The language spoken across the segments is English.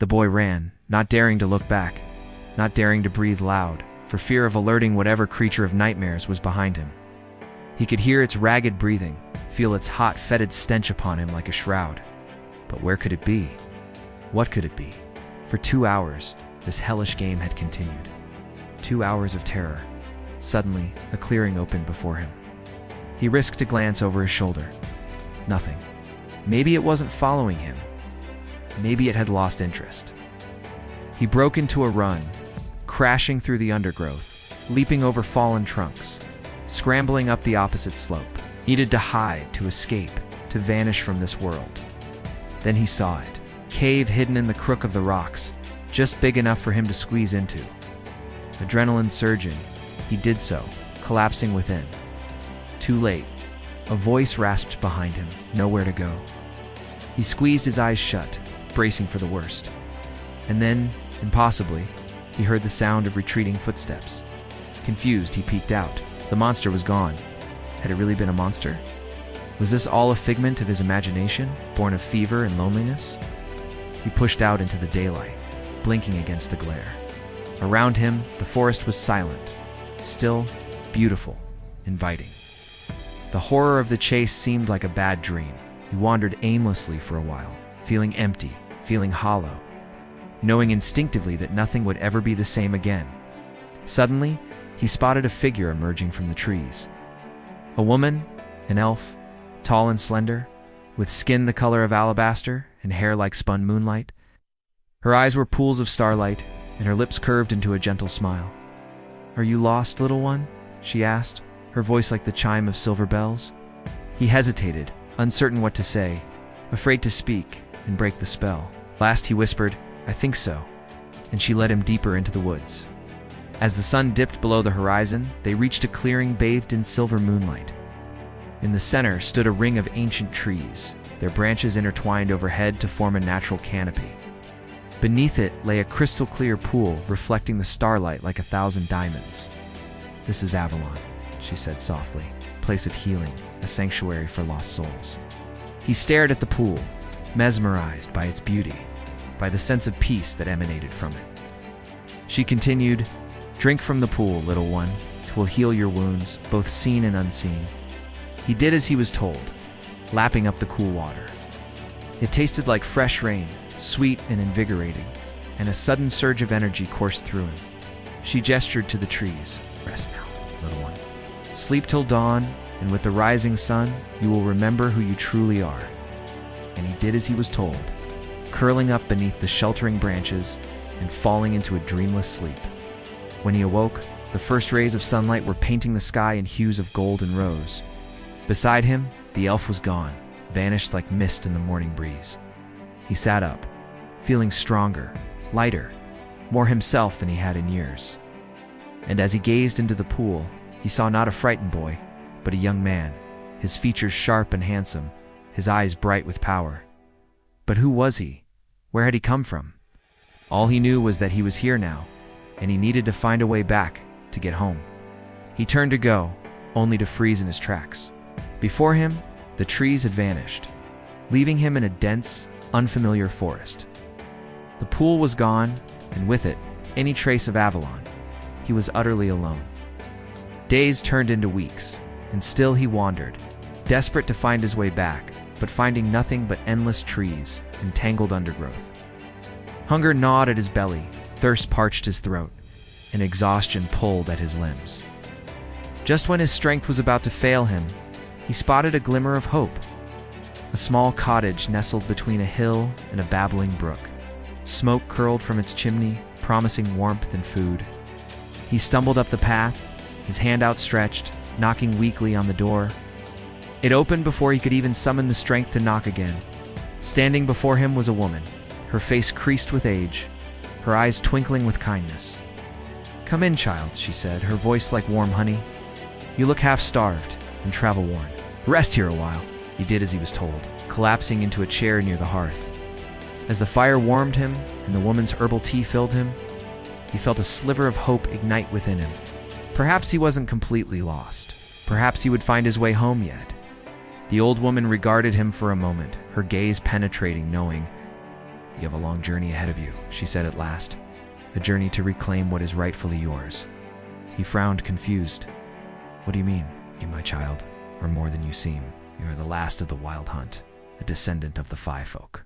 The boy ran, not daring to look back, not daring to breathe loud, for fear of alerting whatever creature of nightmares was behind him. He could hear its ragged breathing, feel its hot, fetid stench upon him like a shroud. But where could it be? What could it be? For 2 hours, this hellish game had continued. 2 hours of terror. Suddenly, a clearing opened before him. He risked a glance over his shoulder. Nothing. Maybe it wasn't following him. Maybe it had lost interest. He broke into a run, crashing through the undergrowth, leaping over fallen trunks, scrambling up the opposite slope. Needed to hide, to escape, to vanish from this world. Then he saw it. Cave hidden in the crook of the rocks, just big enough for him to squeeze into. Adrenaline surging, he did so, collapsing within. Too late. A voice rasped behind him, nowhere to go. He squeezed his eyes shut, bracing for the worst. And then, impossibly, he heard the sound of retreating footsteps. Confused, he peeked out. The monster was gone. Had it really been a monster? Was this all a figment of his imagination, born of fever and loneliness? He pushed out into the daylight, blinking against the glare. Around him, the forest was silent, still, beautiful, inviting. The horror of the chase seemed like a bad dream. He wandered aimlessly for a while, feeling empty, feeling hollow, knowing instinctively that nothing would ever be the same again. Suddenly, he spotted a figure emerging from the trees. A woman, an elf, tall and slender, with skin the color of alabaster and hair like spun moonlight. Her eyes were pools of starlight, and her lips curved into a gentle smile. "Are you lost, little one?" she asked, her voice like the chime of silver bells. He hesitated, uncertain what to say, afraid to speak and break the spell. Last he whispered, "I think so," and she led him deeper into the woods. As the sun dipped below the horizon, they reached a clearing bathed in silver moonlight. In the center stood a ring of ancient trees, their branches intertwined overhead to form a natural canopy. Beneath it lay a crystal-clear pool reflecting the starlight like 1,000 diamonds. "This is Avalon," she said softly, "a place of healing, a sanctuary for lost souls." He stared at the pool, mesmerized by its beauty, by the sense of peace that emanated from it. She continued, "Drink from the pool, little one. It will heal your wounds, both seen and unseen." He did as he was told, lapping up the cool water. It tasted like fresh rain, sweet and invigorating, and a sudden surge of energy coursed through him. She gestured to the trees. "Rest now, little one. Sleep till dawn, and with the rising sun, you will remember who you truly are." And he did as he was told, curling up beneath the sheltering branches and falling into a dreamless sleep. When he awoke, the first rays of sunlight were painting the sky in hues of gold and rose. Beside him, the elf was gone, vanished like mist in the morning breeze. He sat up, feeling stronger, lighter, more himself than he had in years. And as he gazed into the pool, he saw not a frightened boy, but a young man, his features sharp and handsome, his eyes bright with power. But who was he? Where had he come from? All he knew was that he was here now, and he needed to find a way back to get home. He turned to go, only to freeze in his tracks. Before him, the trees had vanished, leaving him in a dense, unfamiliar forest. The pool was gone, and with it, any trace of Avalon. He was utterly alone. Days turned into weeks, and still he wandered, desperate to find his way back, but finding nothing but endless trees and tangled undergrowth. Hunger gnawed at his belly, thirst parched his throat, and exhaustion pulled at his limbs. Just when his strength was about to fail him, he spotted a glimmer of hope. A small cottage nestled between a hill and a babbling brook. Smoke curled from its chimney, promising warmth and food. He stumbled up the path, his hand outstretched, knocking weakly on the door. It opened before he could even summon the strength to knock again. Standing before him was a woman, her face creased with age, her eyes twinkling with kindness. "Come in, child," she said, her voice like warm honey. "You look half-starved and travel-worn. Rest here a while." He did as he was told, collapsing into a chair near the hearth. As the fire warmed him and the woman's herbal tea filled him, he felt a sliver of hope ignite within him. Perhaps he wasn't completely lost. Perhaps he would find his way home yet. The old woman regarded him for a moment, her gaze penetrating, knowing, You have a long journey ahead of you, she said at last. A journey to reclaim what is rightfully yours. He frowned, confused. What do you mean? You, my child, are more than you seem. You are the last of the wild hunt, a descendant of the Five Folk.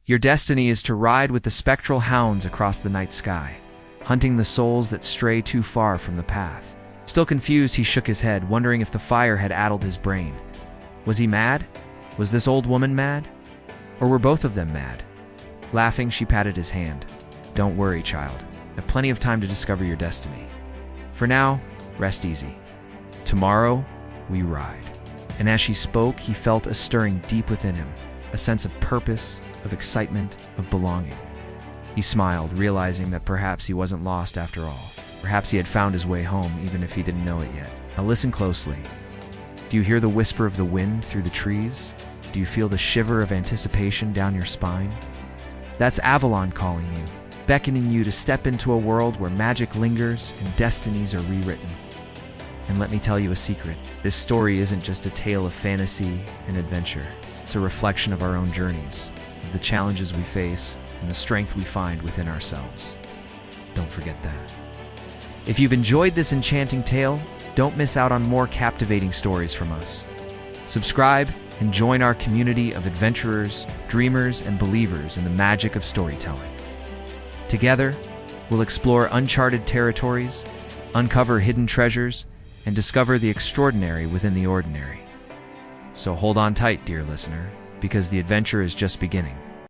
Your destiny is to ride with the spectral hounds across the night sky, hunting the souls that stray too far from the path. Still confused, he shook his head, wondering if the fire had addled his brain. Was he mad? Was this old woman mad? Or were both of them mad? Laughing, she patted his hand. Don't worry, child. I have plenty of time to discover your destiny. For now, rest easy. Tomorrow, we ride. And as she spoke, he felt a stirring deep within him, a sense of purpose, of excitement, of belonging. He smiled, realizing that perhaps he wasn't lost after all. Perhaps he had found his way home, even if he didn't know it yet. Now listen closely. Do you hear the whisper of the wind through the trees? Do you feel the shiver of anticipation down your spine? That's Avalon calling you, beckoning you to step into a world where magic lingers and destinies are rewritten. And let me tell you a secret. This story isn't just a tale of fantasy and adventure. It's a reflection of our own journeys, of the challenges we face, and the strength we find within ourselves. Don't forget that. If you've enjoyed this enchanting tale, don't miss out on more captivating stories from us. Subscribe and join our community of adventurers, dreamers, and believers in the magic of storytelling. Together, we'll explore uncharted territories, uncover hidden treasures, and discover the extraordinary within the ordinary. So hold on tight, dear listener, because the adventure is just beginning.